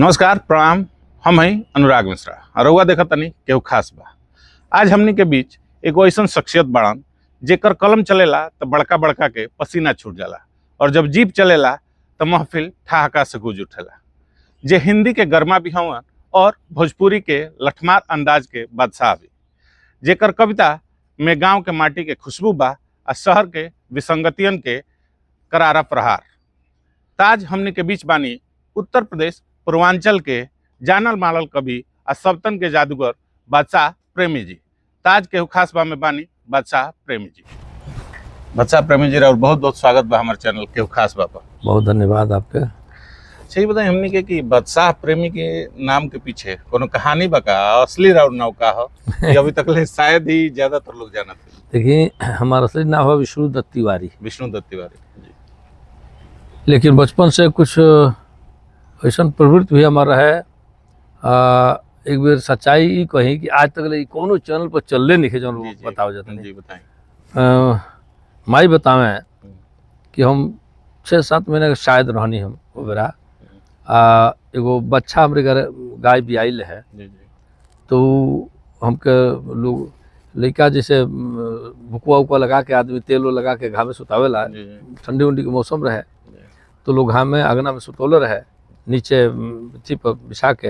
नमस्कार प्रणाम। हम हैं अनुराग मिश्रा और रउआ देखत तनी केहू खास बा। आज हमनी के बीच एगो ऐसन शख्सियत बाड़न जेकर कलम चलेला तो बड़का बड़का के पसीना छूट जाला और जब जीप चलेला तो महफिल ठहाका से गूंज उठेला। जे हिंदी के गर्मा भी हवन और भोजपुरी के लठमार अंदाज के बादशाह भी, जेकर कविता में गांव के माटी के खुशबू बा और शहर के विसंगतियन के करारा प्रहार। ताज हमनी के बीच बानी उत्तर प्रदेश पूर्वांचल के जानल मानल कवि और सबतन के जादूगर बादशाह प्रेमी जी। ताज के खास बा में बानी बादशाह प्रेमी जी। बादशाह प्रेमी जी और बहुत बहुत स्वागत बा हमारे चैनल के खास बा पर। बहुत धन्यवाद आपके। सही बताएं हमनी के कि बादशाह प्रेमी के नाम के पीछे कोनो कहानी बा का, असली राउर नाव का हो ये अभी तक ले शायद ही ज्यादातर लोग जानत थे। देखिए हमारा असली नाम है विष्णु दत्त तिवारी। विष्णु दत्त तिवारी जी। लेकिन बचपन से कुछ ऐसा प्रवृत्ति भी हमारा है। एक बार सच्चाई ई कही कि आज तक ले कोनो चैनल पर चलले नहीं जो बताओ जाता जी बताएं। माई बतावे कि हम 6-7 महीने के शायद रहनी हम वो बेरा एगो बच्चा हमारे घर गाय भी आइल है जी। तो हमके लोग लड़का जैसे भुकुआ उकुआ लगा के आदमी तेल लगा के घाम में सुतावेला, ठंडी उंडी के मौसम रहे तो लोग घाम में अगना में सुतौले रहे नीचे थी पर बिछा के।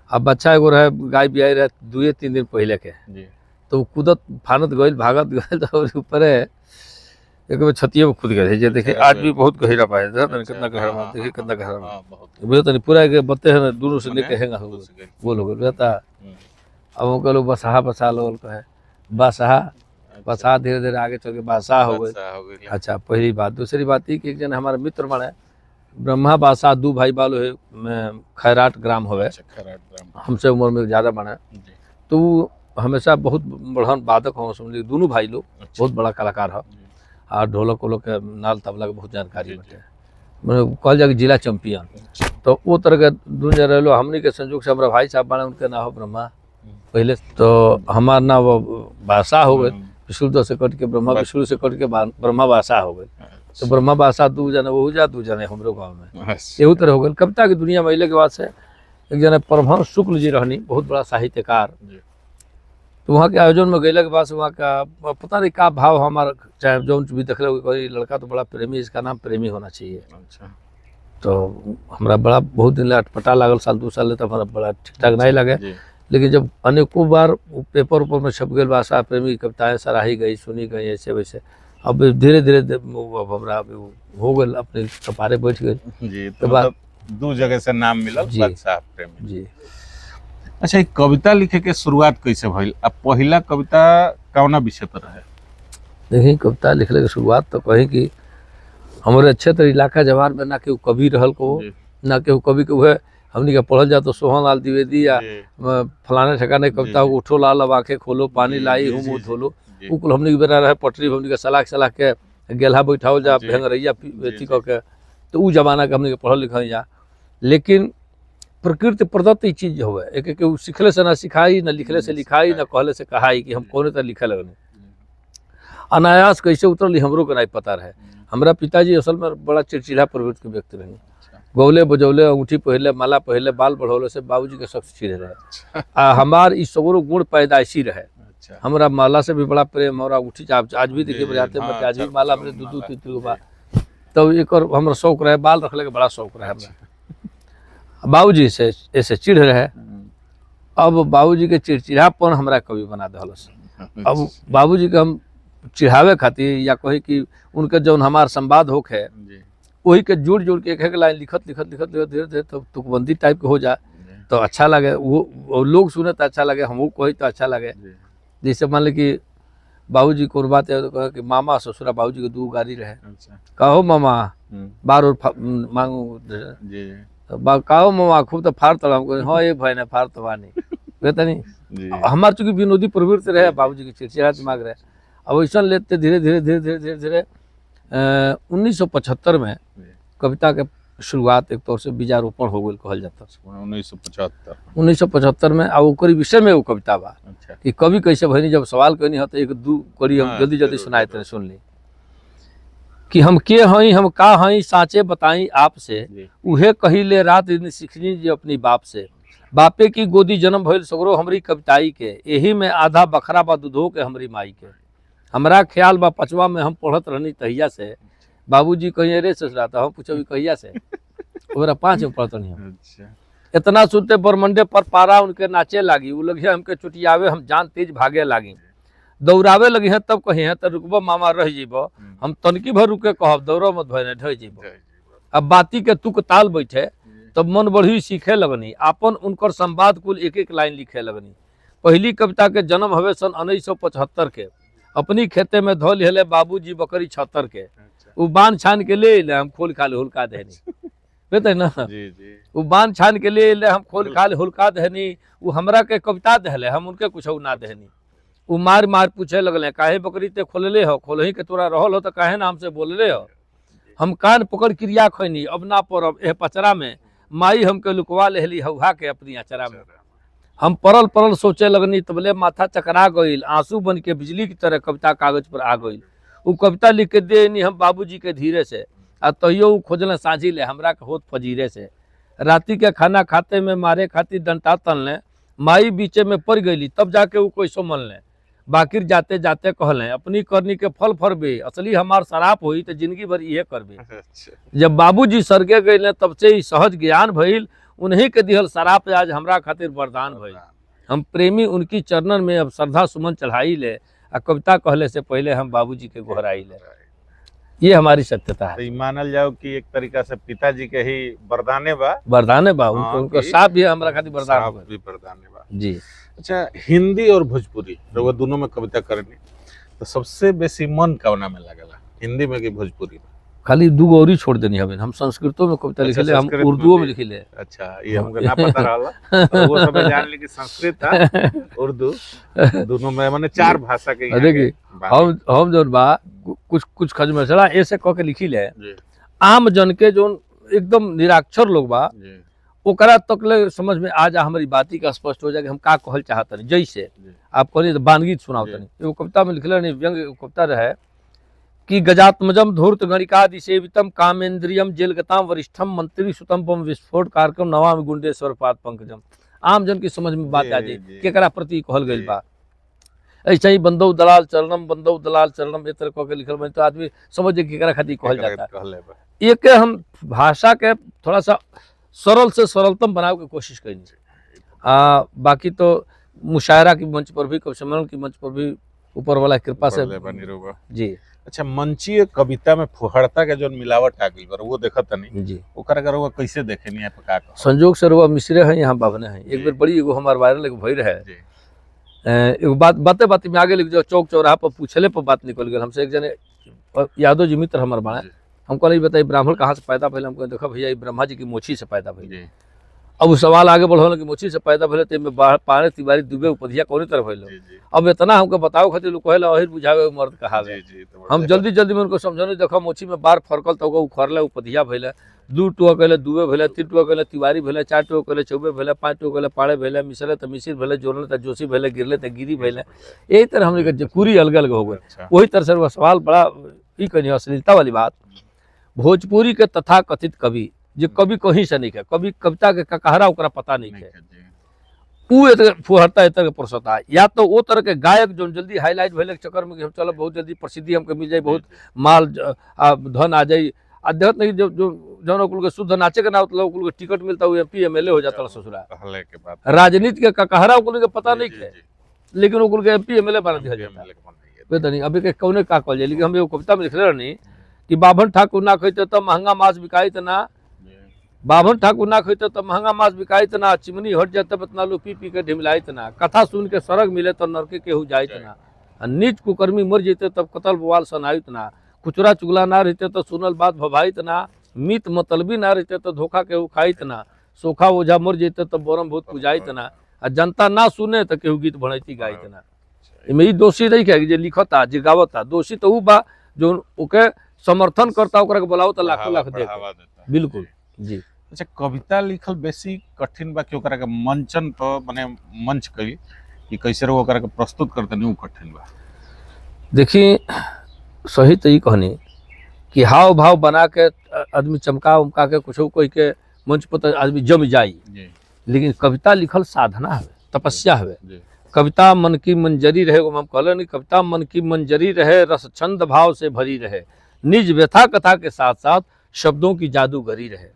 अब बच्चा एगो रहे गाय भी आई रहे 2-3 दिन पहले के तो कूदत फानत गइल भागत गइल तो ऊपर एक बार छतिये में कूद गए। जे देखिए आज भी बहुत गहरा पाए कितना गहरा, देखिए कितना गहरा बुझे तो पूरा के बत्ते है दोनों से लेके हैंगा हो बोल हो गए रहता। अब वो कहलो बसहा बसा लो कहे बसहा धीरे धीरे आगे चल के बादशाह हो गए। अच्छा पहली बात। दूसरी बात ही कि एक जन हमारे मित्र बने ब्रह्मा बादशाह 2 भाई बालो है खैराट ग्राम होवे, हमसे उम्र में ज़्यादा बने तो हमेशा बहुत बढ़न वादक हो समझ दोनों भाई लोग बहुत बड़ा कलाकार हो और ढोलक वोलक के नाल तबला के बहुत जानकारी बटे मैंने कहल जाए जिला चैंपियन। तो वो तरह के दुनिया रह लो हमनी के संयोग से हमारा भाई साहब बने उनके नाम हो ब्रह्मा पहले तो हमारा नाम वो बादशाह हो गए। विष्णु से कट के ब्रह्मा, विष्णु से कट के ब्रह्मा बादशाह हो गए। तो ब्रह्मा बादशाह 2 जने वो जा 2 जने हमरो गाँव में यही तरह हो गए। कविता की दुनिया में के बाद से एक जने परमहंस शुक्ल जी रहनी बहुत बड़ा साहित्यकार। तो वहाँ के आयोजन में गैला के बाद वहाँ का पता नहीं का भाव हमारा चाहे जो भी देख रहे कोई लड़का तो बड़ा प्रेमी, इसका नाम प्रेमी होना चाहिए। अच्छा। तो हमारा बड़ा बहुत दिन अटपटा लागल, 1-2 साल तो हमारा बड़ा ठीक ठाक नहीं लगे। लेकिन जब अनेकों बार पेपर ऊपर में छप गए बादशाह प्रेमी कविताएं सराही गई सुनी गई ऐसे वैसे अब धीरे धीरे अब हमरा हो गए अपने कपारे बैठ गए जी। तो मतलब 2 जगह से नाम मिलल बादशाह प्रेमी जी। अच्छा एक कविता लिखे के शुरुआत कैसे भइल? अब पहला कविता कौना विषय पर रहे? देखिए कविता लिखने की शुरुआत तो कहीं कि हमारे क्षेत्र इलाका जवार में ना केहू कवि रहल को ना केहू कवि के हुए हमनी के पढ़ल जा तो सोहन लाल द्विवेदी या फलाने ठिकाने कविता उठो लाल अब आंखें खोलो पानी लाई हूँ मुँह धोलो उकुल हमनी के बेरा रहे पटरी हमनी के सलाह के गेल्हा बैठाओ जा भेंगरैया अथी कह के तो उ जमाना के हमनी के पढ़ल लिखल जा। लेकिन प्रकृति प्रदत्त चीज हो एक सीखले से ना सिखाई ना लिखले से लिखाई ना कहले से कहाई कि हम कौन तरह लिखे लगनी अनायास कैसे उतरली हमरो के नहीं पता रहे। हमारा पिताजी असल में बड़ा चिड़चिड़ा प्रवृत्ति के व्यक्ति रहे। गौले बजौले अंगूठी पहले माला पहले बाल बढ़ौले से बाबूजी के शख्स चिड़े रहे। हमार इस सगरो गुण पैदाइशी रहे। हमारा माला से भी बड़ा प्रेम, हमारा अंगूठी आज भी देखिए बजाते बच्चे आज भी माला मेरे 2-3 बा तो एक और हमारा शौक रहे, बाल रखले के बड़ा शौक रहे हमरा। बाबूजी से ऐसे चिढ़ रहे। अब बाबूजी के चिड़चिड़ापन हमरा कवि बना दहलस। अब बाबूजी के हम चिढ़ावे खातिर या कही कि उनके जौन हमार संवाद होक है वही के जोड़ जोड़ के एक लाइन लिखत धीरे धीरे तो तुकबंदी टाइप के हो जाए तो अच्छा लगे, वो लोग सुने तो अच्छा लगे, हम कही तो अच्छा लगे। जैसे मान ली कि बाबूजी को बात है तो कहे कि मामा ससुरा बाबूजी के 2 गाड़ी रहे। कहो मामा बार और मांगू कहो मामा खूब तो फाड़ तड़ा हाँ ये भाई ने फाड़ तो बानी कहता नहीं। हमार चूंकि विनोदी प्रवृत्ति रहे, बाबूजी की चिड़चिड़ा दिमाग रहे। अब ऐसा लेते धीरे धीरे धीरे धीरे धीरे धीरे 1975 में कविता के शुरुआत एक तौर से बीजारोपण हो गई कहल जाता। 1975 में अब ओकरी विषय में वो कविता बा कि कवि कैसे भइनी। जब सवाल कहनी है तो 1-2 कड़ी हम जल्दी जल्दी सुनाए थे सुन ली। कि हम के हई हम का हई साँचे बताई आपसे, उहे कहिले रात दिन सीखनी जी अपनी बाप से। बापे की गोदी जन्म भइल सगरो हमरी कविताई के, यही में आधा बखरा बा दूधो के हमरी माई के। हमरा ख्याल बा पचवा में हम पढ़त रहनी तहिया से, बाबूजी कहिए रे ससुरा, तो हम पूछो कहिया से, ओकरा 5 में पढ़त रहनी हम। इतना सुनते बरमंडे पर पारा उनके नाचे लागी, उ लगिया हमके चुटियावे, हम जान तेज भागे लागी। दौड़ावे लगी हैं तब कही हैं तो रुकबो मामा रह जीबो, हम तनकी भर रुके कहब दौड़ो मत भय ढह जीबो। अब बाती के तुक ताल बैठे तब मन बढ़ी सीखे लगनी, आपन उनकर संवाद कुल एक एक लाइन लिखे लगनी। पहली कविता के जन्म हवे सन 1975 के, अपनी खेते में धो लिहले बाबूजी बकरी 76 के। उ बान छान के ले ले हम खोल खाले हुलका देहनी, बेटे ना उ बान छान के ले ले हम खोल खाले हुलका देहनी। उ हमरा के कविता देहले, हम उनके कुछ ना देहनी। उ मार मार पूछे लगले काहे बकरी ते खोलले हो, खोलही के तोरा रहल हो तो काहे नाम से बोलले हो। हम कान पकड़ क्रिया खैनी, अब ना परब एह पचरा में, माई हमके लुकवा लेहली हौहा के अपनी अचरा में। हम परल परल सोचे लगनी, तबले माथा चकरा गईल, आंसू बन के बिजली की तरह कविता कागज पर आ गईल। उ कविता लिख के देनी हम बाबूजी के धीरे से, आ तैयो उ खोजले साझी ले हमरा के होत फजीरे से। राती के खाना खाते में मारे खातिर डंटा तनले, माई बीचे में पड़ गईली तब जाके उ कोई सो मनले। बाकिर जाते जाते कहले अपनी करनी के फल फरबे, असली हमार शराप हुई तो जिंदगी भर इहे करबे। जब बाबूजी सरगे गए तब से ही सहज ज्ञान भइल, उन्हीं के दिहल शराप आज हमरा खातिर वरदान भइल। हम प्रेमी उनकी चरणन में अब श्रद्धा सुमन चढ़ाई ले, आ कविता कहले से पहले हम बाबूजी के गोहराई ले। ये हमारी सत्यता है। तो मानल जाओ कि एक तरीका से पिताजी के ही वरदाने बा, वरदाने बा, उनको साप भी हमरा खातिर वरदान बा जी। अच्छा, हिंदी और भोजपुरी वो दोनों में कविता करनी, तो सबसे बेसी मन कवना में लागला, हिंदी में कि भोजपुरी में? खाली 2 गो और छोड़ देनी हमें, हम संस्कृतों में कविता लिखले, हम उर्दू में लिखले। अच्छा, ये हमको ना पता रहला, तो वो सब जान ली कि संस्कृत था उर्दू दोनों में, माने 4 भाषा के। देखिए हम जो बा कुछ खज मसला ऐसे कह के लिखी ले, आम जन के जो एकदम निराक्षर लोग बा ओकरा तकले समझ में आ जा, हमारी बाती का स्पष्ट हो जाए कि हम का कहल चाहतनी। जैसे आप कहनी तो बानगीत सुनाओ तनी, एगो कविता में लिखले नहीं, व्यंग कविता रहे कि गजात्मजम धूर्त गणिकादि सेवितम कामेंद्रियम जेलगताम वरिष्ठम मंत्री सुतम बम विस्फोट कार्यक्रम नवामि गुंडेश्वर पाद पंकजम। आम जन की समझ में बात आ जाए केकरा प्रति कहल गइल बा। ऐसे ही बंदौ दलाल चरणम, बंदौ दलाल चरणम, इस तरह कह के लिखल बा, तो आदमी समझ केकरा खातिर कहल जाता है। एक हम भाषा के थोड़ा सा सरल से सरलतम बनावे की कोशिश करेंगे। बाकी तो मुशायरा की मंच पर भी, कवि सम्मेलन की मंच पर भी ऊपर वाला कृपा से जी। अच्छा, मंचीय कविता में फुहड़ता के जो मिलावट आ गई वो देखत नहीं जी, ओकर अगर वो कैसे देखे नहीं का संजोग से रुआ मिश्रे हैं, यहाँ बाबने हैं। एक बार बड़ी एगो हमार वायरल एगो भई रहे, एगो बातें बातें में आगे लिख जो चौक चौराहा पर पूछले पर बात निकल गई हमसे। एक जने यादव जी मित्र हमार बाड़े, हम कहले बताइए ब्राह्मण कहाँ से पैदा भइल? हमको देखा भैया ये ब्रह्मा जी की मोची से पैदा भइल। अब वो सवाल आगे बढ़ल कि मोची से पैदा भइल तो पारे तिवारी दुबे उपधिया कौन तरह भइल? अब इतना हमको बताओ खातिर लोग कहेला अहिर बुझावे मर्द कहावे। हम जल्दी जल्दी में उनको समझाने, देखो मोची में बार फरकल तो उखड़ले उपधिया भइल, 2 टुआ कहले दुबे भइल, 3 टुआ कहले तिवारी भइल, 4 टुआ कहले चौबे भइल, 5 टुआ कहले पाड़े भइल, मिसले तो मिसिर भइल, जोड़ले तो जोशी भइल, गिरले तो गिरी भइल। यही तरह हमने पूरी अलग अलग हो गए। वही तरह से वो सवाल बड़ा ही कहीं अश्लीलता वाली बात। भोजपुरी के तथा कथित कवि जो कभी कहीं से नहीं है, कभी कविता के ककहरा ओकरा पता नहीं है, उ फुहरता इतर प्रसता, या तो वो तरह के गायक जो जल्दी हाईलाइट भइले के चक्कर में कि हम चलो बहुत जल्दी प्रसिद्धि हमके मिल जाए, बहुत माल धन आ जाए, अध्यक्ष नहीं जो जौन कुल के शुद्ध नाचे के ना मतलब कुल के टिकट मिलता हुआ MP MLA हो जाता ससुरा। राजनीति के ककहरा कुल के पता नहीं है, लेकिन वो कुल के MP MLA बना दिया जाता है। अभी के कौने का कहल जाए, लेकिन हम एगो कविता में लिखले रहनी कि बाभन ठाकुर ना खइते तो महंगा मांस बिकाइत ना, बाभन ठाकुर ना खइते तो महंगा मांस बिकाइत ना, चिमनी हट जाते बतना लोग पी पी के ढिमलाइत ना, कथा सुन के सरग मिले तो नरके केहू जाइत ना, नीच कुकर्मी मर जेते तब कतल बवाल सनाइत ना, खुचरा चुगला ना रहते तो सुनल बात भभाइत ना, मीत मतलबी ना रहते तो धोखा केहू खाइत ना, सोखा ओझा मर जेते तो बोरम भूत पूजाइत ना, आ जनता ना सुने तो केहू गीत भणैती गाइत ना। इमे दोषी नहीं है जे लिखता जे गावता, दोषी तो उ बा जो ओके समर्थन करता ओकरा के बोलाओ तो लाखों लाख दे। बिल्कुल जी। अच्छा, कविता लिखल बेसी कठिन बा कि ओकरा के मंचन पर माने मंच कई कि कैसे रो ओकरा के प्रस्तुत करते नहीं कठिन बा? देखिए सही तो ये कहनी कि हाव भाव बना के आदमी चमका उमका के कुछ कोई के मंच पर आदमी जम जाई, लेकिन कविता लिखल साधना है, तपस्या है। कविता मन की मंजरी रहे, वो हम कहले नहीं, कविता मन की मंजरी रहे, रस छंद भाव से भरी रहे, निज व्यथा कथा के साथ साथ शब्दों की जादूगरी रहे।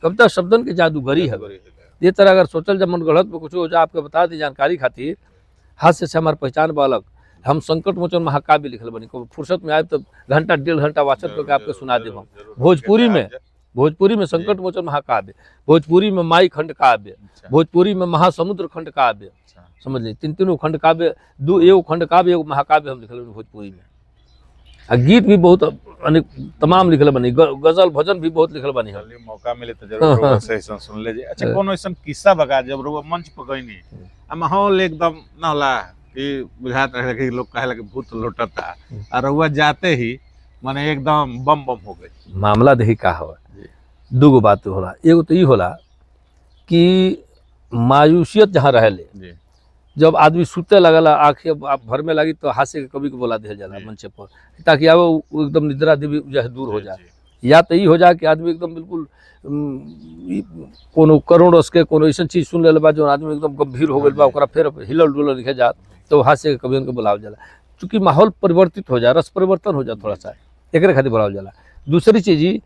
कविता शब्दन की जादूगरी है। ये तरह अगर सोचल जब मन गढ़त में कुछ हो जाए, आपके बता दी जानकारी खातिर, हास्य से हमारे पहचान बालक, हम संकट मोचन महाकाव्य लिखल बनी, फुर्सत में आए तो घंटा 1.5 घंटा वाचन करके आपके सुना देव। हम भोजपुरी में संकट मोचन महाकाव्य, भोजपुरी में माई खंड काव्य, भोजपुरी में महासमुद्र खंड काव्य, समझ ली, तीनों खंड काव्य, एगो खंड काव्य एगो महाकाव्य हम लिखल भोजपुरी में। आ गीत भी बहुत अनेक तमाम लिखल बनी, गजल भजन भी बहुत लिखल बनी। मौका मिले तो जरूर से सुन ले। अच्छा, कोनो ऐसा किस्सा बगा जब रुआ मंच पर गईनी आ माहौल एकदम न होला कि बुझात रहे कि लोग कहे कि भूत लौटता, और रुआ जाते ही माने एकदम बम बम हो गई? मामला देखी का हो, दूगो बात होला। एगो तो ई होला कि मायूसियत जहाँ रहले, जब आदमी सुते लगला, आँखें भर में लगी तो हाथ से कभी को बोला दिया जाला मंच पर, ताकि अब वो एकदम निद्रा देवी जो है दूर हो जाए। या तो ये हो जाए कि आदमी एकदम बिल्कुल कोनो करोड़ उसके कोनो ऐसा चीज सुन ले बा जो आदमी एकदम गंभीर हो गई बा, ओकरा फिर हिलल डुलल लिखे जात, तो हाथ से कभी उनके बुलाव जाला। चूँकि माहौल परिवर्तित हो जाए, रस परिवर्तन हो जाए थोड़ा सा, एक खातिर बुलाव जाला। दूसरी चीज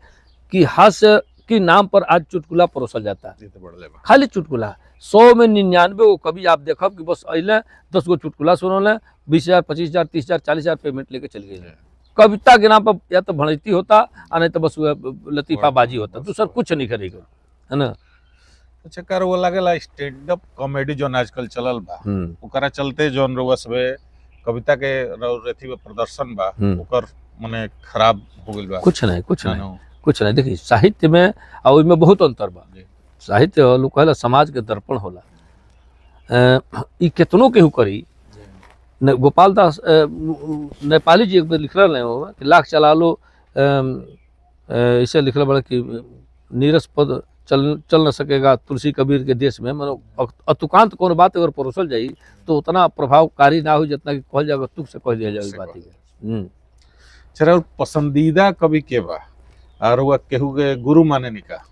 कि हास्य के नाम पर आज चुटकुला परोसल जाता है, खाली चुटकुला। 100 में 99 वो कभी आप देखब कि बस अल 10 गो चुटकुला सुनल, 20,000 25,000 30,000 40,000 पेमेंट लेके चल गए। कविता के नाम पर या तो भड़ती होता और नहीं तो बस लतीफाबाजी होता, दूसरा कुछ नहीं करेगा, है ना। अच्छा, कर वो लगेला स्टैंड अप कॉमेडी जो आजकल चलल बा, ओकरा चलते जोन रुआ सबे कविता के रथी में प्रदर्शन बा, ओकर माने खराब हो गइल बा? कुछ नहीं। देखिए साहित्य में और में बहुत अंतर बा। साहित्य लोग कहला समाज के दर्पण होला, ई केतनो केहू करी। गोपाल दास नेपाली जी एक बार लिख रहे हो कि लाख चला लो, ऐसे लिख रहा बड़ा कि नीरस पद चल न सकेगा तुलसी कबीर के देश में। मतलब अतुकांत कौन बात अगर परोसल जाई तो उतना प्रभावकारी ना हो जितना कि कहल जाएगा तुक से कह दिया जाए बात। चलो, पसंदीदा कवि के बा और वह केहू के गुरु माने निका?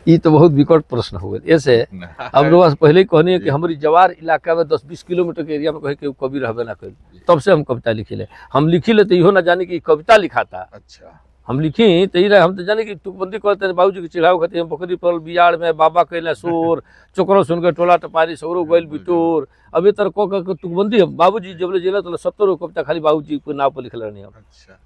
ये तो बहुत विकट प्रश्न हो गया। ऐसे अब लोग पहले ही कहनी है कि हमारी जवार इलाका में 10-20 किलोमीटर के एरिया में कहे कि कवि रहबे ना कर, तब से हम कविता लिखिले। हम लिखिले तो इहो ना जाने कि कविता लिखाता। अच्छा, हम लिखी तो ये हम तो जाने कि टुकबंदी करते हैं, बाबूजी के चिढ़ाव खाते हैं, बकरी पड़ल बियाड़ में बाबा कहले शोर, चोकरो सुन के टोला टपारी सौरो गइल बिटोर। अभी तर टुकबंदी बाबूजी जब जेल तो 70 कविता खाली बाबूजी के नाम पर लिख रहे हैं। अच्छा,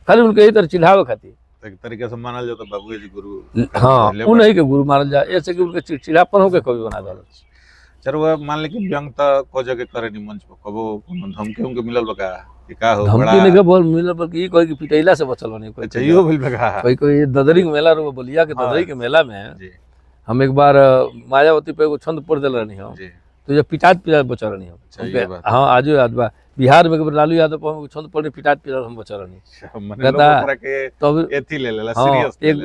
खाली उनके यही तरह चिढ़ावे खाती एक तरीके से मानल जाता बाबू जी गुरु। हाँ, उन्हीं के गुरु मानल जाए, ऐसे कि उनके चिड़चिड़ापन होके कवि बना दो। चलो, वह मान ले कि व्यंग त को जगह करे नहीं मंच पर, कबो धमकी उनके मिलल बका कि का हो बड़ा धमकी नहीं बोल मिलल, बल्कि कोई की पिटैला से बचल बने। कोई अच्छा, यो भइल बका। कोई ददरी के मेला रो बोलिया के ददरी के मेला में हम एक बार मायावती पे एगो छंद पढ़ देल रहनी हम, तो जब पिटात बचल रहनी हम। हाँ, आज याद बा, बिहार में लालू यादव पर छंद पढ़े पिटात हम बचल रहनी।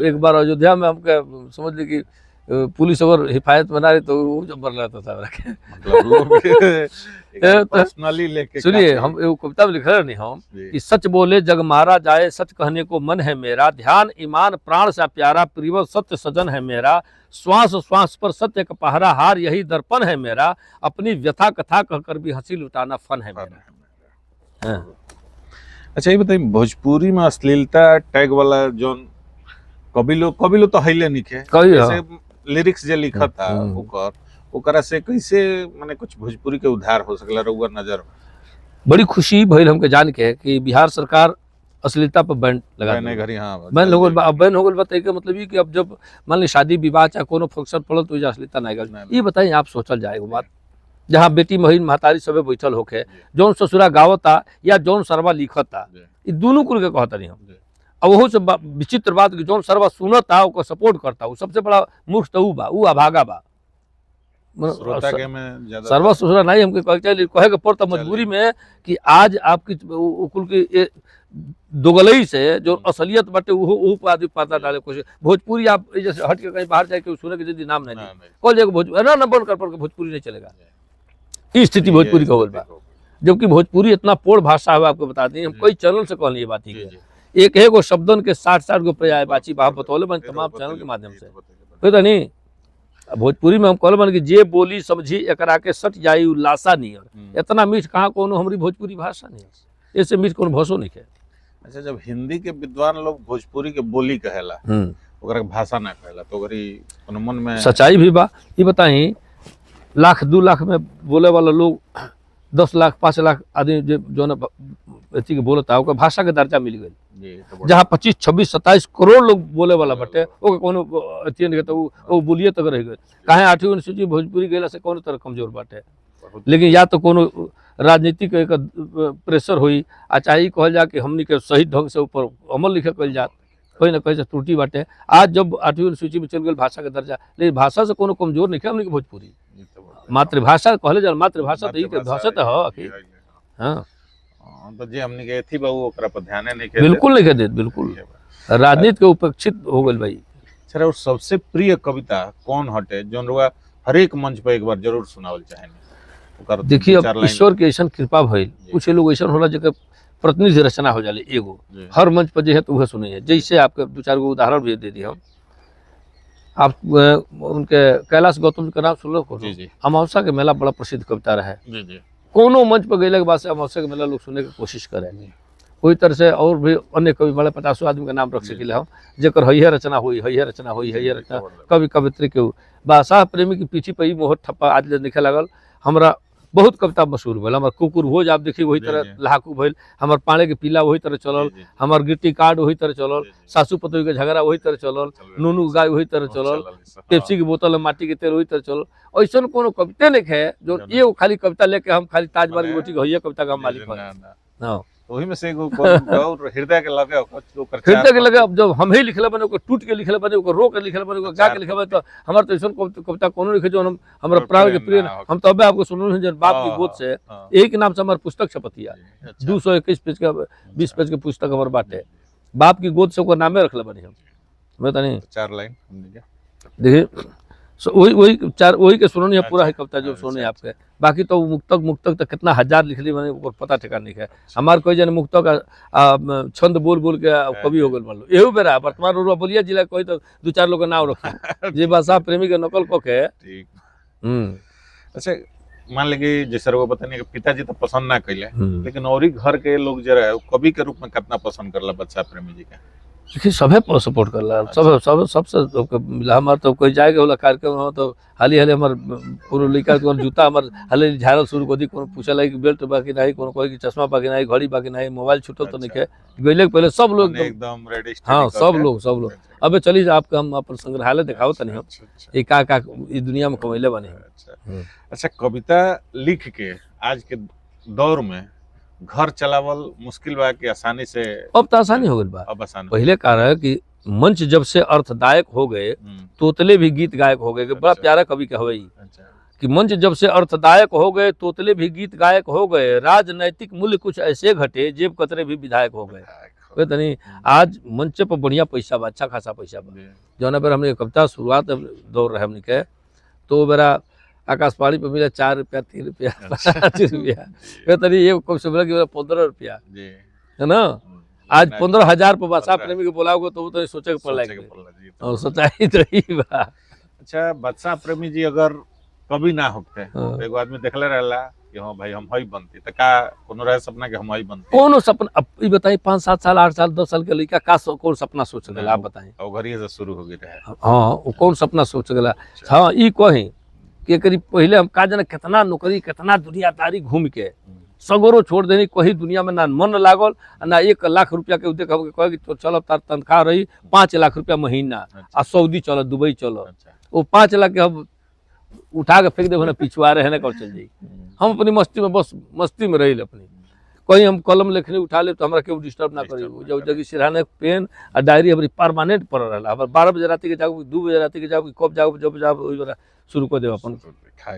एक बार अयोध्या में हमके समझ ली कि पुलिस अगर हिफायत बना रही तो वो जब बन रहता था। सुनिए, हम एगो कविता में लिख रहे नहीं हम कि सच बोले जग मारा जाए, सच कहने को मन है मेरा, ध्यान ईमान प्राण सा प्यारा, प्रिय सत्य सजन है मेरा, श्वास श्वास पर सत्य का पहरा, हार यही दर्पण है मेरा, अपनी व्यथा कथा कहकर भी हंसी लुटाना फन है मेरा। अच्छा, ये बताइए, भोजपुरी में अश्लीलता टैग वाला जोन कभी लोग तो हैले निके, जैसे लिरिक्स जे लिखा था ओकरा से कैसे माने कुछ भोजपुरी के उद्धार हो सकला रउआ नजर? बड़ी खुशी भइल हमके जान के कि बिहार सरकार अश्लीलता पर बैन लगा घरी। हाँ, बैन हो गइल। अब बैन हो गइल बताइए मतलब ये कि अब जब मान ली शादी विवाह चाहे कोनो फंक्शन पड़ल तो अश्लीलता नहीं गल। ये बताइए, आप सोचल जाए एगो बात, जहाँ बेटी महिन महतारी सबे बैठल होके, जौन ससुरा गावता या जौन सरवा लिखता, ये दोनों कुल के कहता नहीं हम। अब वो से विचित्र बात कि जौन सरवा सुनता ओको सपोर्ट करता, वो सबसे बड़ा मूर्ख तो बा, वो अभागा बा। सरवा ससुरा नहीं हमके कहे के पड़ता मजबूरी में कि आज आपकी कुल की दोगलई से जो असलियत बाटे वो आदमी पता डाले कोशिश। भोजपुरी आप जैसे हट के कहीं बाहर जाके सुने के यदि नाम नहीं कॉल जाएगा भोजपुरी ना बंद कर पड़ के भोजपुरी नहीं चलेगा। इस स्थिति भोजपुरी का होल बा। जबकि भोजपुरी इतना पोड़ भाषा है, आपको बताते हैं। हम कई चैनल से कहली ये बात ही एक एक शब्दन के 60-60 गो पर्याय बाची बाप बतौले बन तमाम चैनल के माध्यम से तो नहीं। भोजपुरी में हम कहल बन कि जे बोली समझी एकरा के सट जाई उल्लासा नियर, इतना मीठ कहाँ कोनो हमारी भोजपुरी भाषा नहीं है, इससे मीठ कोनो भाषो नहीं है। अच्छा, जब हिंदी के विद्वान लोग भोजपुरी के बोली कहेला ओकरा के भाषा ना कहेला तो ओकरी कोनो मन में सच्चाई भी बा। ये बताई 1,00,000-2 लाख में बोले वाला लोग 10 लाख 5 लाख आदमी जो ना अथी के बोलता ओकर भाषा के दर्जा मिल गई। जहाँ 25, 26, 27 करोड़ लोग बोले वाला बटे ओके कोनो अथी नहीं तो वो बोलिए तक रह गए। काहे 8वीं अनुसूची भोजपुरी गैला से कोनो तरह कमजोर बाटे। लेकिन या तो कोनो राजनीतिक एक प्रेशर हुई आ चाहे कहल जा कि हमनी के सही ढंग से ऊपर अमल लिखे कल जात, कोई ना कहीं से त्रुटि बाटे। आज जब 8वीं अनुसूची में चल गई भाषा का दर्जा, लेकिन भाषा से कोनो कमजोर नहीं है हमनी के भोजपुरी। मातृभाषा कहले जा, मातृभाषा तो ये भाषा तो है। हाँ तो जे हमनी के एथी बाबू ओकरा पर ध्यान नहीं के बिल्कुल नहीं देत, बिल्कुल राजनीति के उपेक्षित हो गई भाई। सर, और सबसे प्रिय कविता कौन हटे जोन रुआ हर एक मंच पे एक बार जरूर सुनावल चाहेंगे? देखिए अब ईश्वर के ऐसा कृपा भइल, कुछ लोग ऐसा होला जगह प्रतिनिधि रचना हो जाले एगो हर मंच पर जो है तो वह सुने है। जैसे आपके 2-4 गो उदाहरण भी दे दिए हम। आप उनके कैलाश गौतम का नाम सुन लो। अमावस्या के मेला बड़ा प्रसिद्ध कविता रहे। कोनो मंच पर गए के बाद से अमावस्या के मेला लोग सुनने की कोशिश करेंगे। कोई तरह से और भी अन्य कवि बड़े 50 आदमी का नाम रख सकिले हम जकर हैया रचना हुई, हैया रचना हुई, हैया रचना कवि कवित्री के भाषा प्रेमी की पीछे पर ही मोहर ठप्पा आज लिखे लगल। हमरा बहुत कविता मशहूर भल। हमार कुकुर भोज आप देखिए वही तरह लहाकू भइल, हमार पाने के पीला वही तरह चलल, हमार गिट्टी कार्ड वही तरह चलल, सासू पतोही के झगड़ा वही तरह चलल, नूनू गाय वही तरह चलल, पेप्सी की बोतल माटी के तेल वही तरह चलल। ऐसा कोनो कविता नहीं है जो ये खाली कविता लेके हम खाली ताजमहल की रोटी के कविता का मालिक है। वही में से हृदय के लगे हृदय के लगे। अब जब हम ही लिखले बने ओकर टूट के लिखले बने, ओकर रो के लिखले बने, ओकर गा के लिखले बने, तो हमार तो ऐसा कविता कोनो लिखे जो हम हमरा प्राण के प्रिय। हम तो अबे आपको सुनल जन बाप की गोद से एक ही नाम से हमार पुस्तक छपतिया 221 पेज का 20 पेज के पुस्तक हमार बाटे। बाप की गोद से ओकर नामे रखले बने हम। मैं तो नहीं 4 लाइन देखिए वही के सुननी है पूरा है कविता जो सुने आपके। बाकी तो मुक्तक तो कितना हजार लिख ली मैंने पता ठिकाना नहीं है। हमारे कोई जन मुक्तक छंद बोल बोल के कवि हो गए मान लो एहू बेरा वर्तमान रुआ बोलिया जिला कोई तो 2-4 लोग का नाम रखे जे भाषा प्रेमी के नकल को के। अच्छा, मान लीजिए जैसे वो बताने के पिताजी तो पसंद ना कैले, लेकिन और ही घर के लोग जो है कवि के रूप में कितना पसंद करला बच्चा प्रेमी जी का? देखिए सभे सपोर्ट करला, सब सबसे मिला। हमार तो कोई जाएगा होला कार्यक्रम हो तो हाली हमार पूरा लड़का के जूता हमार हाली झाड़ल शुरू कर दी। कोनो पूछला कि बेल्ट बाकी नहीं, कोनो कोई कि चश्मा बाकी नहीं, घड़ी बाकी नहीं, मोबाइल छूटल तो नहीं है गइले पहले सब लोग एकदम रेडी। हाँ सब लोग अबे चलिए आपके हम अपन संग्रहालय दिखाओ तनी हम ये का इस दुनिया में कमैले बने। अच्छा, कविता लिख के आज के दौर में घर चलावल मुश्किल बा कि आसानी से? अब तो आसानी हो गई बा। अब आसान पहले कह रहा है कि मंच जब से अर्थदायक हो गए तोतले भी गीत गायक हो गए। बड़ा प्यारा कवि का है कि मंच जब से अर्थदायक हो गए तोतले भी गीत गायक हो गए, राजनैतिक मूल्य कुछ ऐसे घटे जेब कतरे भी विधायक हो गए। तो नहीं आज मंच पर बढ़िया पैसा बा, अच्छा खासा पैसा बा। जौना पर हमने कविता शुरुआत दौर रहे हमने के तो बेरा आकाशवाणी पे मिला 4 रुपया 3 रुपया 5 रुपया तरी ये कम से मिला 15 रुपया है ना। आज 15,000 पर बादशाह प्रेमी के बोलाओगे तो वो तो सोचे के पड़ और सच्चाई तो ही बा। अच्छा, बादशाह प्रेमी जी अगर कभी ना होते एगो आदमी देखले रहला कि हां भाई हम हई बनती त का कोनो रहे सपना के हम हई बनती? कोनो सपना अब ई बताई 5-7 साल 8 साल 10 साल के लड़का का कौन सपना सोच गला आप बताएं? और घरिए से शुरू हो गई रहे। हां वो कौन सपना सोच गला? हां ई कहीं कि करीब पहले हम का जाने कितना नौकरी कितना दुनियादारी घूम के सगोरो छोड़ देनी। कहीं दुनिया में ना मन लागल ना 1 लाख रुपया के उद्देश्य कहे कि तो चलो तार तनख्वाह रही 5 लाख रुपया महीना आ सऊदी चलो दुबई चलो वो 5 लाख के हम उठा के फेंक दे पिछुआ रहे ना चल जाई। हम अपनी मस्ती में बस मस्ती में रही अपनी। कहीं हम कलम लिखने उठा ले तो हमारा केहू डिस्टर्ब ना करी। जब जगह सिरहाने पेन और डायरी हमारी परमानेंट पड़ रहा। हमारे 12 बजे रात के जाओ 2 बजे रात के जाओ कब जाओ जब जाओ शुरू कर दे अपन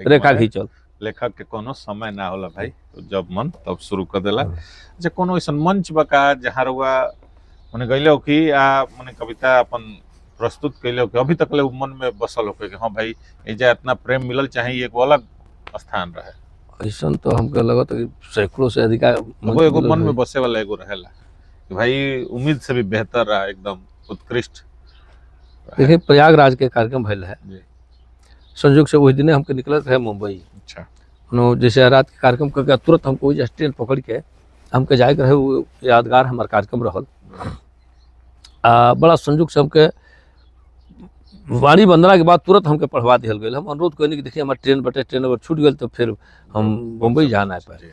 रेखा खींचल। लेखक के कोनो समय ना होला भाई, तो जब मन तब शुरू कर देला। अच्छा, कोनो ऐसा मंच बका जहाँ रुआ मने गइले हो कि मने कविता अपन प्रस्तुत कैले हो कि अभी तक ले मन में बसल हो कि हाँ भाई एजा इतना प्रेम मिलल चाहे एक अलग स्थान रहे? ऐसा तो हमको लगता कि सैकड़ों से अधिक वो एगो मन में बसे वाला एगो रहेला कि भाई उम्मीद से भी बेहतर रहा, एकदम उत्कृष्ट। देखिए प्रयागराज के कार्यक्रम भैल है, जी। संयोग से वही दिन हमके निकलत है मुंबई। अच्छा। जैसे रात के कार्यक्रम करके तुरंत हमको वही ट्रेन पकड़ के हमके जाए रहे, वो यादगार हमारा कार्यक्रम रहल। बड़ा संयोग से हमके वाणी वंदना के बाद तुरंत हमके पढ़वा दिया गया। हम अनुरोध करनी कि देखिए हमारे ट्रेन बटे, ट्रेन अगर छूट गई तो फिर हम मुंबई जाना है पाए।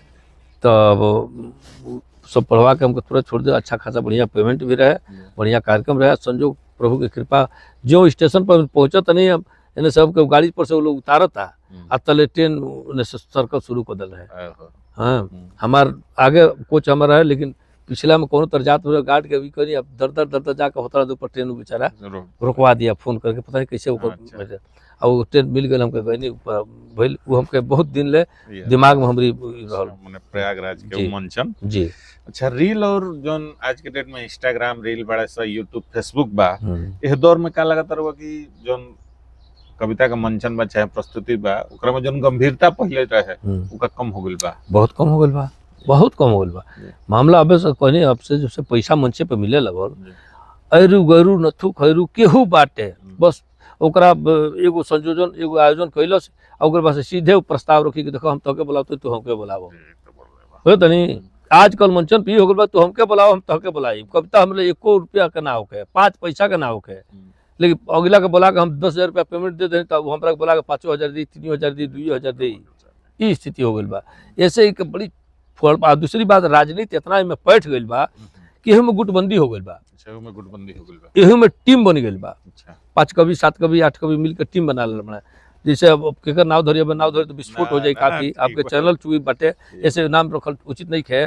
तो सब पढ़वा के हमको तुरंत छोड़ दिया। अच्छा खासा बढ़िया पेमेंट भी रहे, बढ़िया कार्यक्रम रहा। संजोग प्रभु की कृपा, जो स्टेशन पर पहुँचत नहीं हम इन्हें सबके गाड़ी पर से वो लोग उतारता आ तले ट्रेन सर्कल शुरू कर दिल रहे। हाँ, हमार आगे कोच हमारा है, लेकिन पिछला में कोनो तरजात में गार्ड के भी करी, अब दर दर जाकर होता रहा ऊपर ट्रेन बेचारा रुकवा दिया फोन करके, पता नहीं कैसे ऊपर। और वो ट्रेन मिल गई हमके गई भइल, वो हमके बहुत दिन ले दिमाग में हमारी रहल। प्रयागराज के मंचन जी। अच्छा, रील और जोन आज के डेट में इंस्टाग्राम रील बड़ा सा, यूट्यूब फेसबुक बा, इस दौर में का लगातार हुआ कि जोन कविता का मंचन बा चाहे प्रस्तुति बा, ओकरा में जोन गंभीरता पहले रहे उका कम हो गइल बा, बहुत कम हो गइल बा, बहुत कम हो गइल बा। मामला अबे से कहनी, अब से जैसे पैसा मंचे पे मिले लगल, ऐरू गैरू नथु खैरू केहू बाटे, बस ओकरा एगो संयोजन एगो आयोजन कैलस, ओकर बाद सीधे प्रस्ताव रखी कि देखो हम तोके बुलाते तू हमके बुलावो, हो तनी आजकल मंचन पे हो गइल बा, तू हमके बुलाओ हम तोके बुलाई। कविता हमले 1 रुपया के ना होके, 5 पैसा के ना होके, लेकिन अगला के बोला के हम 10,000 रुपया पेमेंट दे दें, तब हमरा के बोला के 5,000 दी, 3,000 दी, 2,000 दी। ये स्थिति हो गइल बा। ऐसे एक बड़ी फल बा। दूसरी बात, राजनीति इतना में पैठ गइल बा कि एहू में गुटबंदी हो गइल बा, एहू में टीम बन गइल बा। 5 कवि 7 कवि 8 कवि मिलकर टीम बना ले। जैसे अब केकर नाव धरिए, नाव धरे तो विस्फोट हो जाए काफी, आपके चैनल चुई बटे, ऐसे नाम रखल उचित नहीं है।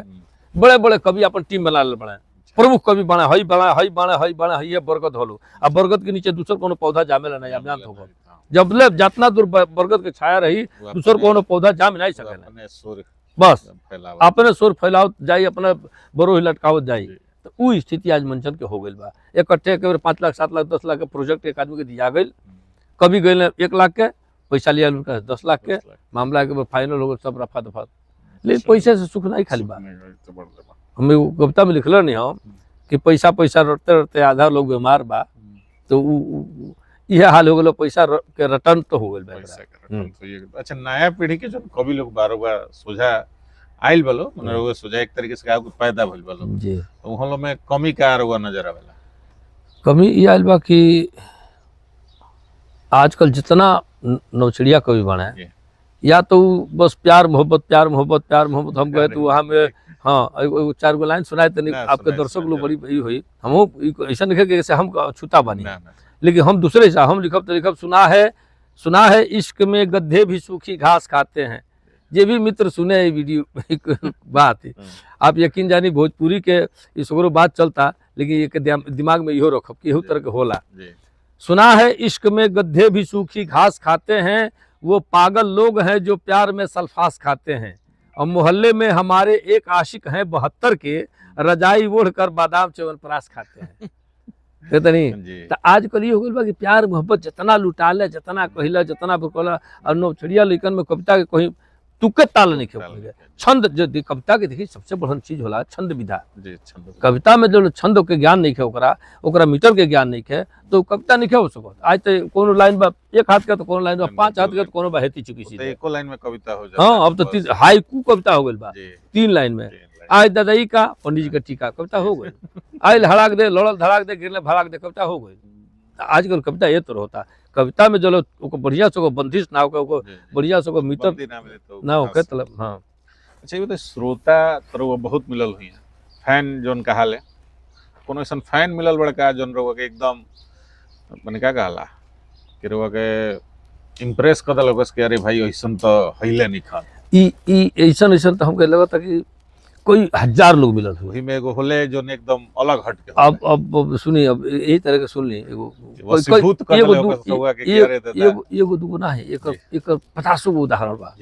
बड़े बड़े कवि अपन टीम बना ले बना, प्रमुख कवि बना, हई बना, हई बना, हई बना, हई बरगद होलो। अब बरगद के नीचे दूसर कोनो पौधा जामेला नहीं, आप जानते हो। जब ले जितना दूर बरगद के छाया रही, दूसर कोनो पौधा जाम नहीं सकेला। बस अपने शोर फैलाओ जाई, अपने बरो लटकावत जाई। तो वो स्थिति आज मंचन के हो गई बा। इकट्ठे के 5 लाख 7 लाख 10 लाख के प्रोजेक्ट एक आदमी के दिया गई, कभी गए 1 लाख के पैसा लिया, उनका 10 लाख के मामला के फाइनल हो गया, सब रफा दफा। लेकिन पैसे से सुख नहीं खाली बा। हमें कविता में लिखल नहीं हम कि पैसा पैसा रटते रटते आधा लोग बीमार बा, तो यह हाल हो गया, पैसा के रिटर्न तो हो गया। अच्छा, नया पीढ़ी के जो कवि लोग बार सोझा आइल बलो, मतलब सोझा एक तरीके से पैदा भइल बलो जी, तो उहलो में कमी का आरोगा नजर आवेला? कमी ये आइल बा कि आजकल जितना नौचड़िया कवि बना है, या तो बस प्यार मोहब्बत प्यार मोहब्बत प्यार मोहब्बत, हम गए तो वहाँ में हाँ 4 गो लाइन सुनाए तो आपके दर्शक लोग बड़ी यही हुई। हम ऐसा लिखे कि जैसे हम छूता बनी, लेकिन हम दूसरे से हम लिखब तो लिखब, सुना है इश्क में गड्ढे भी सूखी घास खाते हैं। ये भी मित्र सुने ये वीडियो बात है, आप यकीन जानी भोजपुरी के इस बात चलता, लेकिन ये दिमाग में इहो रखब कि इहो तरह के होला। सुना है इश्क में गड्ढे भी सूखी घास खाते हैं, वो पागल लोग हैं जो प्यार में सल्फास खाते हैं। और मोहल्ले में हमारे एक आशिक हैं 72 के, रजाई ओढ़ कर बादाम च्यवनप्राश खाते हैं। तो आजकल ये हो गया कि प्यार मोहब्बत जितना लुटा ले, जितना कहला, जितना बोला, और नौचड़िया लेकिन में कविता के कहीं तुके ताल नहीं खेल। छंद जो कविता के देखिए सबसे बड़ा चीज होला छंद विधा। कविता में जो छंद के ज्ञान नहीं है, ओकरा मीटर के ज्ञान नहीं है, तो कविता नहीं हो सकत। आज तो कोनो लाइन बा 1 हाथ का, तो कोनो लाइन बा 5 हाथ का, तो कोनो बहेती चुकी सी, एको लाइन में कविता हो जाता। हाँ, अब तो हाइकू कविता हो गई बा 3 लाइन में। आज दादाई का पंडित जी का टीका कविता हो गई। आज हड़ाक दे, लड़ल धड़ाक दे, गिरले भड़ाक दे, कविता हो गई। आजकल कविता ये तो होता, कविता में जो बढ़िया से बंदिश ना हो, बढ़िया से मीटर ना हो। हाँ, अच्छा, ये तो श्रोता तो बहुत मिलल हुई है, फैन जोन कहा ले, कोनो ऐसा फैन मिलल बड़का जोन रोवा के एकदम मैंने क्या कहाला कि रोवा के इम्प्रेस कर दल के, अरे भाई ऐसा तो हइले नहीं खा ऐसा तो हमको लगता कि कोई 1000 लोग मिलल हुए में एगो होले जो एकदम अलग हट के। अब सुनी, अब यही तरह के सुन ली, एगो दूगो ना है, एक 50 गो उदाहरण बा।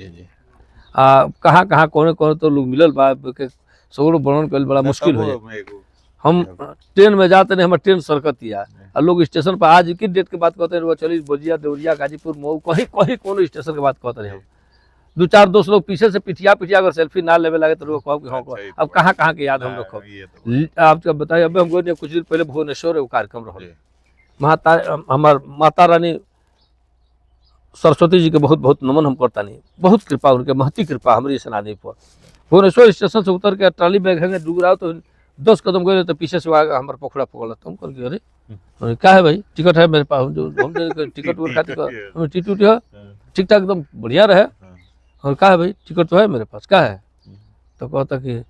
कहाँ कहाँ कौन कौन तो लोग मिलल बा, सगरो वर्णन कल बड़ा मुश्किल हो जाए। हम ट्रेन में जाते नहीं, हमारे ट्रेन सरकतिया, और लोग स्टेशन पर आज की डेट के बात कहते हैं, चलिए बजिया देवरिया गाजीपुर मऊ कहीं कहीं कोनो स्टेशन के बात कहते हैं। 2-4 दोस्त लोग पीछे से पिटिया अगर सेल्फी ना लेवे लगे तो लोग कहो कि हाँ अच्छा, ये अब तो कहाँ कहाँ के याद हम लोग ये तो आपको बताइए। अब हमको कुछ दिन पहले भुवनेश्वर एगो कार्यक्रम रहा, जी, हमार माता रानी सरस्वती जी के बहुत बहुत नमन हम करता नहीं, बहुत कृपा उनके, महती कृपा हमारी सेनानी पर। भुवनेश्वर स्टेशन से उतर के ट्राली बैग है डूब रहा तो 10 कदम गए तो पीछे से हमारे पोखड़ा पकड़ा तुम कर अरे क्या है भाई, टिकट है मेरे पास, जो हम टिकट वो खाते टिकट है ठीक ठाक एकदम बढ़िया रहे, और क्या है भाई टिकट तो है मेरे पास, क्या है, तो कहता कि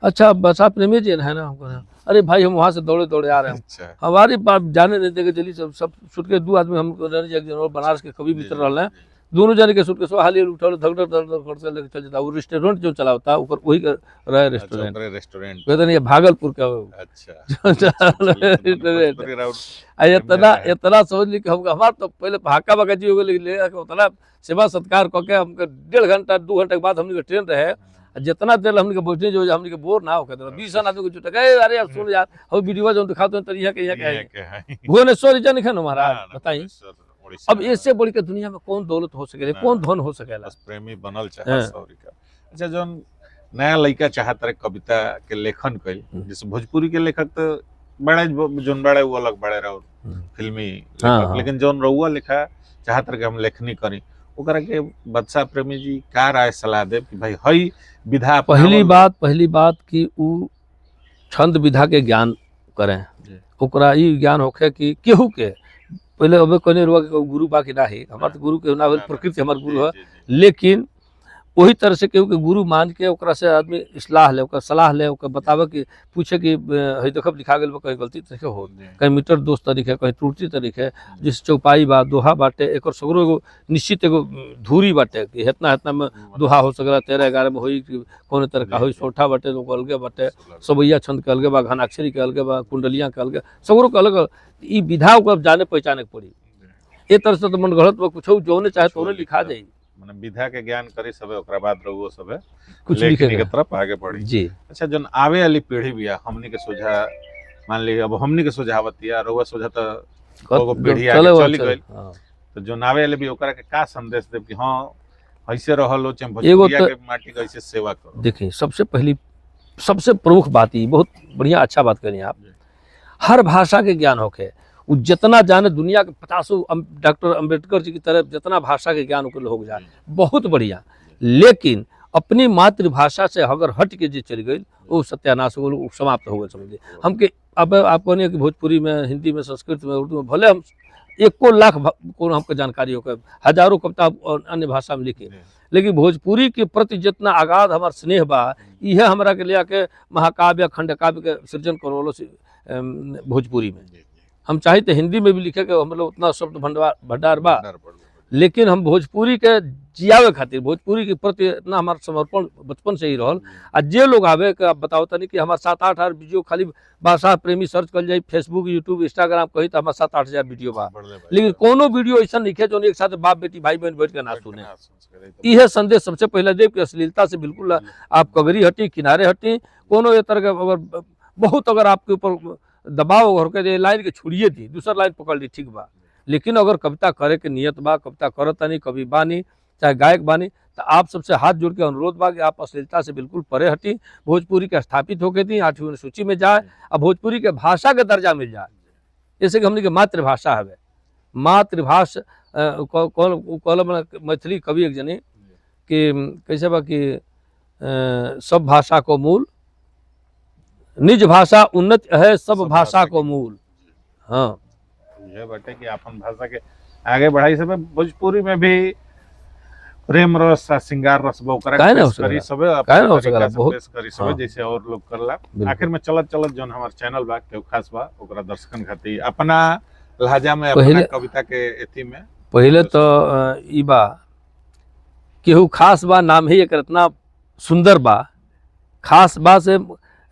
अच्छा बस आप प्रेमी जी है ना, हमको अरे भाई हम वहाँ से दौड़े दौड़े आ रहे हैं, अच्छा, हमारी बात जाने नहीं देंगे, चलिए सब छुट के 2 आदमी हम बनारस के कवि मित्र रहे हैं, दोनों जाने के सूट के हाली उठा धक करते लेके चल जाता। वो रेस्टोरेंट जो चलाता ऊपर वही रहे रेस्टोरेंट, रेस्टोरेंट कहते नहीं भागलपुर का इतना इतना समझ ली कि हम हमारे तो पहले भाका भाका जी हो गए, उतना सेवा सत्कार करके हमके 1.5 घंटा 2 घंटे के बाद हमने ट्रेन रहे, जितना देर हमने के बैठने जो हमने के बोर ना हो कहते 20 आदमी को जुटा अरे यार सुन यार हम वीडियो जो दिखाते हैं तो यहाँ के भुवनेश्वर जन है ना महाराज बताइए। अब इससे बढ़ के दुनिया में कौन दौलत हो सके, कौन धन हो सकेला, प्रेमी बनल चाहे सौरी का। अच्छा जो नया लड़का चाहत रहे कविता के लेखन कइल, जैसे भोजपुरी के लेखक तो बड़े जोन बड़े वो अलग बड़े रहो फिल्मी लेखक, लेकिन जोन रहुआ लिखा चाहत रहे हम लेखनी करी ओकरा के बच्चा प्रेमी जी का राय सलाह दे कि भाई हई विधा। पहली बात कि उ छंद विधा के ज्ञान करें, ओकरा ई ज्ञान होखे कि केहू के पहले अब कहने रुआ के गुरु बाकी ना है, हमारे तो गुरु के ना प्रकृति हमारे गुरु है, लेकिन वही तरह से केहू के गुरु मान के ओकरा से आदमी इस्लाह ले, ओकर सलाह ले, ओकर बतावे कि पूछे कि हई देखब लिखा गेल कहीं गलती तरीके हो, कहीं मीटर दोष तरीके, कहीं त्रुटि तरीके, जिस चौपाई बा दोहा बाटे एक सगरो एगो निश्चित एगो धूरी बाटे कि इतना इतना में दोहा हो सकला, 13-11 में होई कौन तरह का होई, सोठा बाटे लोग अलगे बाटे, सबैया छंद के अलगे बा, घनाक्षरी के अलगे बा, कुंडलियाँ के अलगे, सगरो के अलग ई विधा ओकर जाने पहचाने के पड़ी। ए तरह से तो मन गलत में कुछ जोने चाहे तो लिखा जाई, माने विधा के ज्ञान करी सबे ओकरा बाद रहुओ सबे कुछ लेखनी के तरफ आगे बढ़ी जी। अच्छा जन आवे वाली पीढ़ी भी हमनी के सोझा मान ली, अब हमनी के सोझावत या रहुआ सोझा तो एगो पीढ़ी आगे चली गई, तो जो आवे वाले भी ओकरा के का संदेश देब कि हां ऐसे रहलो चाहे भोजपुरिया के माटी के ऐसे सेवा करो। देखिए सबसे प्रमुख बात ये बहुत बढ़िया अच्छा बात करें आप, हर भाषा के ज्ञान होके वो जितना जाने दुनिया के 50 डॉक्टर अंबेडकर जी की तरफ जितना भाषा के ज्ञान हो जाए बहुत बढ़िया, लेकिन अपनी मातृभाषा से अगर हट के जो चली गई वो सत्यानाश हो गई, समाप्त हो गए समझिए। हमके अब आप कहने कि भोजपुरी में, हिंदी में, संस्कृत में, उर्दू में भले हम 1 लाख को हमको जानकारी होकर हजारों कविता और अन्य भाषा में लिखे, लेकिन भोजपुरी के प्रति जितना आगाध हमार स्नेह बा यह हमरा के लिया के महाकाव्य खंड काव्य के सृजन करो भोजपुरी में। हम चाहे तो हिंदी में भी लिखे के हम लोग उतना शब्द भंडार बा, लेकिन हम भोजपुरी के जियावे खातिर भोजपुरी के प्रति इतना हमारा समर्पण बचपन से ही रहल। आ जे लोग आवे के बताओ तनी कि हमारे 7-8 वीडियो खाली भाषा प्रेमी सर्च कर जाए फेसबुक यूट्यूब इंस्टाग्राम कही तो हमारे 7-8 हजार वीडियो बा, लेकिन कोनो वीडियो ऐसा लिखे जो एक साथ बाप बेटी भाई बहन बैठ के ना सुने। यह संदेश सबसे पहले देव कि अश्लीलता से बिल्कुल आप कगरी हटी, किनारे हटी, कोनो ये तरह का अगर बहुत अगर आपके ऊपर दबाव और के लाइन के छुड़िए दी दूसरा लाइन पकड़ ली ठीक बा, लेकिन अगर कविता करे के नियत बा, कविता करत नहीं, कवि बानी चाहे गायक बानी, तो आप सबसे हाथ जोड़ के अनुरोध बा कि आप अश्लीलता से बिल्कुल परे हटी, भोजपुरी के स्थापित होके दी 8वीं सूची में जाए और भोजपुरी के भाषा के दर्जा मिल जाए, जैसे कि हमने के मातृभाषा है। मातृभाषा कॉलम मैथिली कवि एक जने कि कैसे बा कि सब भाषा को मूल, निज भाषा उन्नत है सब भाषा को मूल। हाँ ये बाटे कि अपन भाषा के आगे बढ़ाई सब भोजपुरी में भी प्रेम रस श्रृंगार रस करी सब हाँ। जैसे और लोग करला। आखिर में चलत चलत जो हमार चैनल बा केहू खास बा ओकरा दर्शकन खातिर अपना लहजा में अपना कविता के एथी में पहले तो ई बा केहू खास बा नाम ही एक इतना सुंदर बा, खास बा से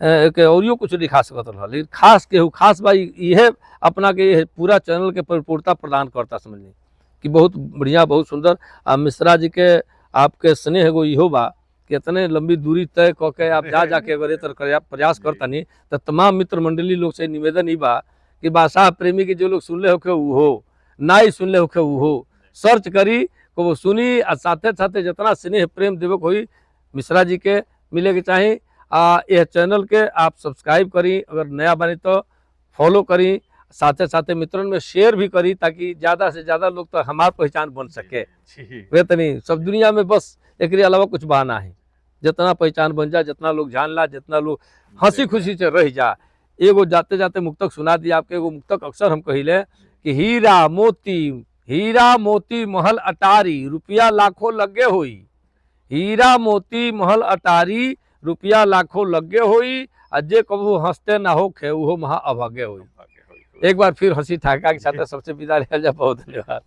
के औरियो कुछ लिखा सकत रहा, लेकिन खास केहू खास बा यह अपना के पूरा चैनल के परिपूर्णता प्रदान करता समझली कि बहुत बढ़िया बहुत सुंदर। मिश्रा जी के आपके स्नेह एगो इहो बा कि इतने लंबी दूरी तय क के आप जाके अगर ये प्रयास करता नहीं तो तमाम मित्र मंडली लोग से निवेदन ही बा कि भाषा प्रेमी के जो लोग सुनले होके उ हो, ना ही सुनले होके उ हो, सर्च करी को वो सुनी और साथे साथे जितना स्नेह प्रेम देवक हुई मिश्रा जी के मिले के चाही। यह चैनल के आप सब्सक्राइब करी, अगर नया बनी तो फॉलो करी, साथे साथे मित्रन में शेयर भी करी ताकि ज़्यादा से ज़्यादा लोग तो हमार पहचान बन सके। वे तो नहीं सब दुनिया में बस एक अलावा कुछ बहाना है, जितना पहचान बन जा, जितना लोग जान ला, जितना लोग हंसी खुशी से रह जा। एगो जाते जाते मुक्तक सुना दिया आपके। एगो मुक्तक अक्सर हम कहिले कि हीरा मोती महल अटारी रुपया लाखों लगे हुई। हीरा मोती महल अटारी रुपया लाखों लगे हुई, अजे कबू हंसते ना हो खे वो महा अभागे हुई। एक बार फिर हंसी ठाका के साथ सबसे विदा लिया जाए। बहुत धन्यवाद।